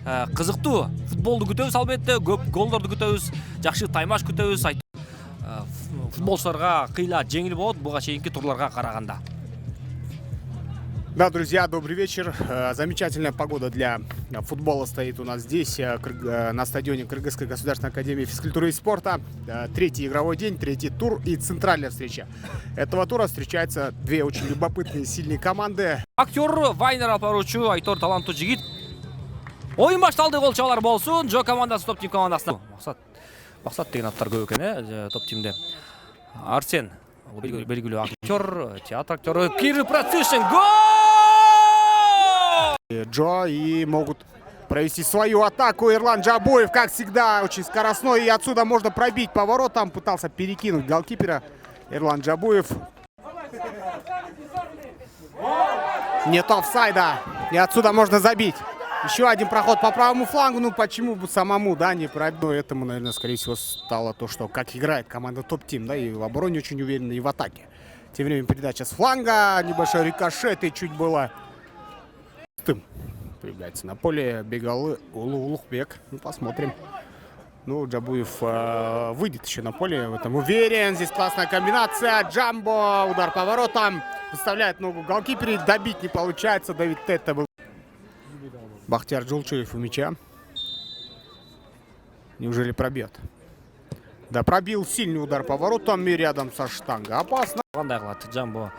кызыктуу футболду күтөбүз, албетте көп голдорду күтөбүз, жакшы таймаш күтөбүз. Футболчуларга кыйла жеңил болот буга чейинки турларга караганда. Да, друзья, добрый вечер. Замечательная погода для футбола стоит у нас здесь, на стадионе Кыргызской государственной академии физкультуры и спорта. Третий игровой день, третий тур и центральная встреча. Этого тура встречаются две очень любопытные, сильные команды. Актер Вайнер алып Айтор таланттуу жигит. Ойын башталды, гол чабалар болсун. Жо командасы топ тим командасына. Максат деген аттар көп экен, топ тимде. Арсен белгилүү актер, театр актері Кирилл Процишин. Гол! Джо и могут провести свою атаку. Эрлан Джабуев, как всегда, очень скоростной. И отсюда можно пробить поворотом. Пытался перекинуть голкипера Эрлан Джабуев. Нет офсайда. И отсюда можно забить. Еще один проход по правому флангу. Ну почему бы самому, да, не пробить? Этому, наверное, скорее всего, стало то, что как играет команда топ-тим, да, и в обороне очень уверенно, и в атаке. Тем временем передача с фланга, небольшой рикошет, и чуть было появляется на поле Бегалы Улухбек. Ну, посмотрим. Ну, Джабуев выйдет еще на поле, в этом уверен. Здесь классная комбинация. Джамбо, удар поворотом. Выставляет ногу голкипера, добить не получается. Давид Тетта был. Бахтияр Джулчуев у мяча. Неужели пробьет? Да, пробил сильный удар поворотом и рядом со штангой. Опасно. Джамбо.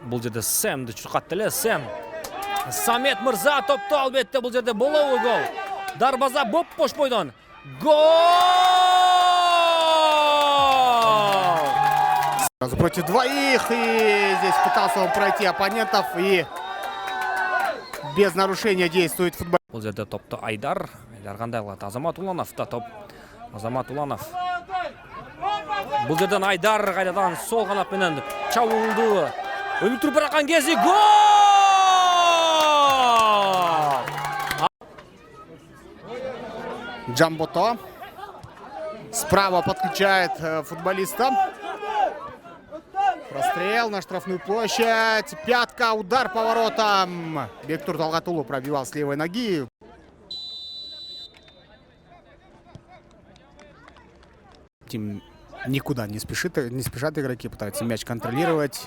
Бул жерде Сэмди чуркатты эле. Сэм. Самет Мырза топто, албетте бул жерде болобу гол. Дарбаза боп-бош бойдон. Гол! Сразу против двоих, и здесь пытался он пройти оппонентов, и без нарушения действует футбол. Бул жерде топто Айдар кандай кылат? Азамат Уланов да топ. Азамат Уланов. Бул жерден Айдар кайрадан сол канат менен чабуулду. Өнүктүрүп баракан кези гол! Джамбото справа подключает футболиста. Прострел на штрафную площадь. Пятка, удар поворотом. Бектур Талгатулу пробивал с левой ноги. Тим никуда не спешат игроки, пытаются мяч контролировать.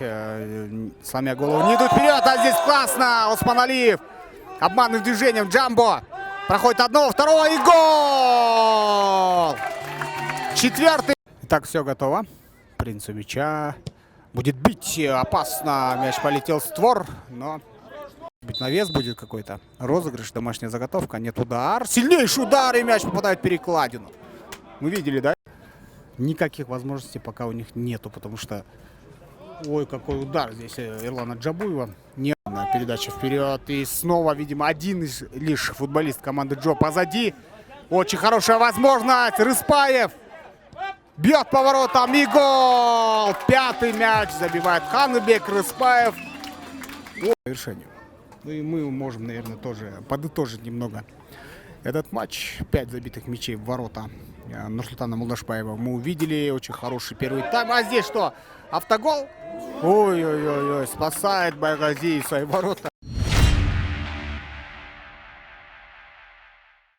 Сломя голову, не идут вперед, а здесь классно. Осман Алиев обманным движением. Джамбо проходит одного, второго и гол! Четвертый. Итак, все готово. Принцу мяча. Будет бить. Опасно. Мяч полетел в створ. Но навес будет какой-то. Розыгрыш, домашняя заготовка. Нет, удар. Сильнейший удар, и мяч попадает в перекладину. Мы видели, да? Никаких возможностей пока у них нету, потому что... Ой, какой удар здесь Эрлана Джабуева. Нет, передача вперед. И снова, видимо, один лишь футболист команды Джо позади. Очень хорошая возможность. Рыспаев бьет поворотом и гол. Пятый мяч забивает Ханыбек. Рыспаев. По завершению. Ну и мы можем, наверное, тоже подытожить немного этот матч. 5 забитых мячей в ворота Нурсултана Мулдашбаева мы увидели. Очень хороший первый тайм. А здесь что? Автогол? Ой-ой-ой, спасает Байгазиев свои ворота.